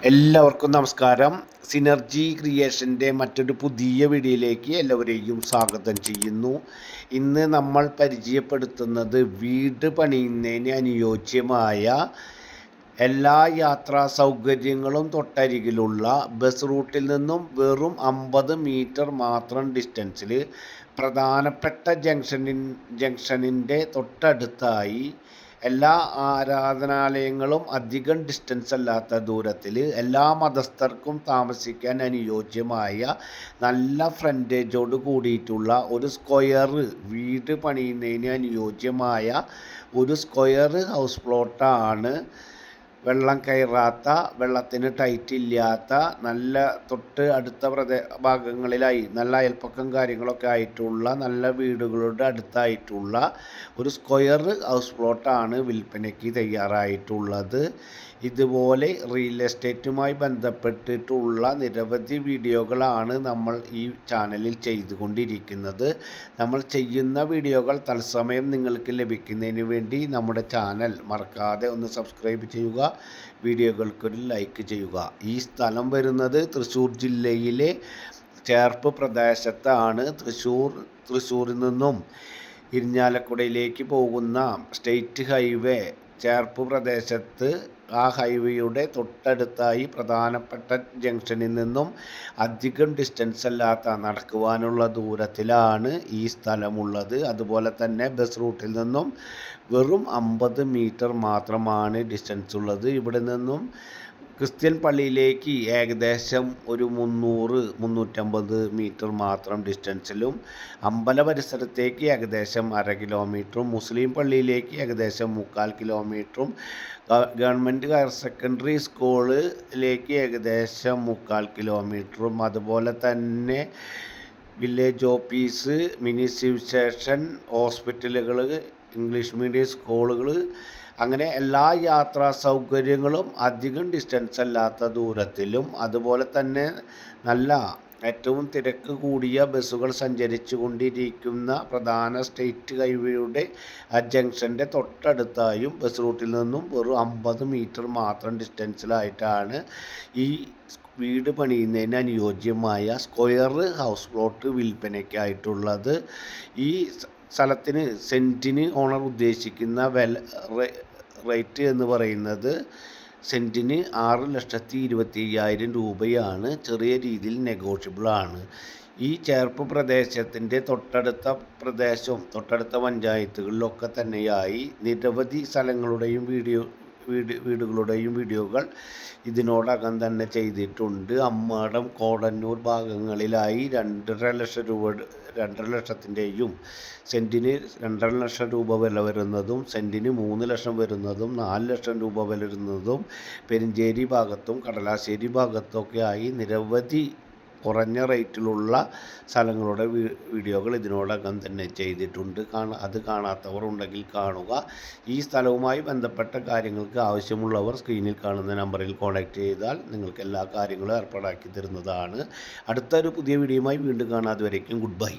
എല്ലാവർക്കും നമസ്കാരം. സിനർജി ക്രിയേഷൻ്റെ മറ്റൊരു പുതിയ വീഡിയോയിലേക്ക് എല്ലാവരെയും സ്വാഗതം ചെയ്യുന്നു. ഇന്ന് നമ്മൾ പരിചയപ്പെടുത്തുന്നത് വീട് പണിയുന്നതിന് അനുയോജ്യമായ എല്ലാ യാത്രാ സൗകര്യങ്ങളും തൊട്ടരികിലുള്ള ബസ് റൂട്ടിൽ നിന്നും വെറും 50 മീറ്റർ മാത്രം ഡിസ്റ്റൻസിൽ പ്രധാനപ്പെട്ട ജംഗ്ഷനിൻ്റെ തൊട്ടടുത്തായി എല്ലാ ആരാധനാലയങ്ങളും അധികം ഡിസ്റ്റൻസ് അല്ലാത്ത ദൂരത്തിൽ എല്ലാ മതസ്ഥർക്കും താമസിക്കാൻ അനുയോജ്യമായ നല്ല ഫ്രണ്ടേജോട് കൂടിയിട്ടുള്ള ഒരു സ്ക്വയർ വീട് പണിയുന്നതിന് അനുയോജ്യമായ ഒരു സ്ക്വയർ ഹൗസ് പ്ലോട്ടാണ്. വെള്ളം കയറാത്ത, വെള്ളത്തിന് ടൈറ്റ് ഇല്ലാത്ത, നല്ല തൊട്ട് അടുത്ത ഭാഗങ്ങളിലായി നല്ല അയൽപ്പക്കം കാര്യങ്ങളൊക്കെ ആയിട്ടുള്ള നല്ല വീടുകളുടെ അടുത്തായിട്ടുള്ള ഒരു സ്ക്വയർ ഹൗസ് പ്ലോട്ടാണ് വിൽപ്പനയ്ക്ക് തയ്യാറായിട്ടുള്ളത്. ഇതുപോലെ റിയൽ എസ്റ്റേറ്റുമായി ബന്ധപ്പെട്ടിട്ടുള്ള നിരവധി വീഡിയോകളാണ് നമ്മൾ ഈ ചാനലിൽ ചെയ്തുകൊണ്ടിരിക്കുന്നത്. നമ്മൾ ചെയ്യുന്ന വീഡിയോകൾ തത്സമയം നിങ്ങൾക്ക് ലഭിക്കുന്നതിന് വേണ്ടി നമ്മുടെ ചാനൽ മറക്കാതെ ഒന്ന് സബ്സ്ക്രൈബ് ചെയ്യുക, വീഡിയോകൾക്കൊരു ലൈക്ക് ചെയ്യുക. ഈ സ്ഥലം വരുന്നത് തൃശ്ശൂർ ജില്ലയിലെ ചേർപ്പ് പ്രദേശത്താണ്. തൃശ്ശൂരിൽ നിന്നും ഇരിഞ്ഞാലക്കുടയിലേക്ക് പോകുന്ന സ്റ്റേറ്റ് ഹൈവേ ചേർപ്പ് പ്രദേശത്ത് ആ ഹൈവേയുടെ തൊട്ടടുത്തായി പ്രധാനപ്പെട്ട ജംഗ്ഷനിൽ നിന്നും അധികം ഡിസ്റ്റൻസ് അല്ലാത്ത നടക്കുവാനുള്ള ദൂരത്തിലാണ് ഈ സ്ഥലമുള്ളത്. അതുപോലെ തന്നെ ബസ് റൂട്ടിൽ നിന്നും വെറും 50 മീറ്റർ മാത്രമാണ് ഡിസ്റ്റൻസ് ഉള്ളത്. ഇവിടെ നിന്നും ക്രിസ്ത്യൻ പള്ളിയിലേക്ക് ഏകദേശം ഒരു 300-350 മീറ്റർ മാത്രം ഡിസ്റ്റൻസിലും, അമ്പല പരിസരത്തേക്ക് ഏകദേശം 1/2 കിലോമീറ്ററും, മുസ്ലിം പള്ളിയിലേക്ക് ഏകദേശം 3/4 കിലോമീറ്ററും, ഗവൺമെൻറ് ഹയർ സെക്കൻഡറി സ്കൂളിലേക്ക് ഏകദേശം 3/4 കിലോമീറ്ററും, അതുപോലെ തന്നെ village office, mini civil station, ഹോസ്പിറ്റലുകൾ, ഇംഗ്ലീഷ് മീഡിയം സ്കൂളുകൾ, അങ്ങനെ എല്ലാ യാത്രാ സൗകര്യങ്ങളും അധികം ഡിസ്റ്റൻസ് അല്ലാത്ത ദൂരത്തിലും, അതുപോലെ തന്നെ നല്ല ഏറ്റവും തിരക്ക് കൂടിയ ബസ്സുകൾ സഞ്ചരിച്ചു കൊണ്ടിരിക്കുന്ന പ്രധാന സ്റ്റേറ്റ് ഹൈവേയുടെ ആ ജംഗ്ഷൻ്റെ തൊട്ടടുത്തായും ബസ് റൂട്ടിൽ നിന്നും വെറും 50 മീറ്റർ മാത്രം ഡിസ്റ്റൻസിലായിട്ടാണ് ഈ വീട് പണിയുന്നതിന് അനുയോജ്യമായ സ്ക്വയർ ഹൗസ് പ്ലോട്ട് വിൽപ്പനയ്ക്കായിട്ടുള്ളത്. ഈ സ്ഥലത്തിന് സെൻറ്റിന് ഓണർ ഉദ്ദേശിക്കുന്ന റേറ്റ് എന്ന് പറയുന്നത് സെൻറ്റിന് 6,25,000 രൂപയാണ്. ചെറിയ രീതിയിൽ നെഗോഷ്യബിളാണ്. ഈ ചേർപ്പ് പ്രദേശത്തിൻ്റെ തൊട്ടടുത്ത പ്രദേശവും തൊട്ടടുത്ത പഞ്ചായത്തുകളിലൊക്കെ തന്നെയായി നിരവധി സ്ഥലങ്ങളുടെയും വീടുകളുടെയും വീഡിയോകൾ ഇതിനോടകം തന്നെ ചെയ്തിട്ടുണ്ട്. അമ്മാടം, കോടന്നൂർ ഭാഗങ്ങളിലായി 2.5 ലക്ഷത്തിൻ്റെയും സെൻറ്റിന് 2.5 ലക്ഷം രൂപ വില വരുന്നതും, സെൻറ്റിന് 3 ലക്ഷം വരുന്നതും, 4 ലക്ഷം രൂപ വില വരുന്നതും, പെരിഞ്ചേരി ഭാഗത്തും കടലാശ്ശേരി ഭാഗത്തൊക്കെ ആയി നിരവധി കുറഞ്ഞ റേറ്റിലുള്ള സ്ഥലങ്ങളുടെ വീഡിയോകൾ ഇതിനോടകം തന്നെ ചെയ്തിട്ടുണ്ട്. അത് കാണാത്തവർ ഉണ്ടെങ്കിൽ കാണുക. ഈ സ്ഥലവുമായി ബന്ധപ്പെട്ട കാര്യങ്ങൾക്ക് ആവശ്യമുള്ളവർ സ്ക്രീനിൽ കാണുന്ന നമ്പറിൽ കോൺടാക്റ്റ് ചെയ്താൽ നിങ്ങൾക്ക് എല്ലാ കാര്യങ്ങളും ഏർപ്പാടാക്കി തരുന്നതാണ്. അടുത്തൊരു പുതിയ വീഡിയോയുമായി വീണ്ടും കാണാതെ വരയ്ക്കും. Good bye.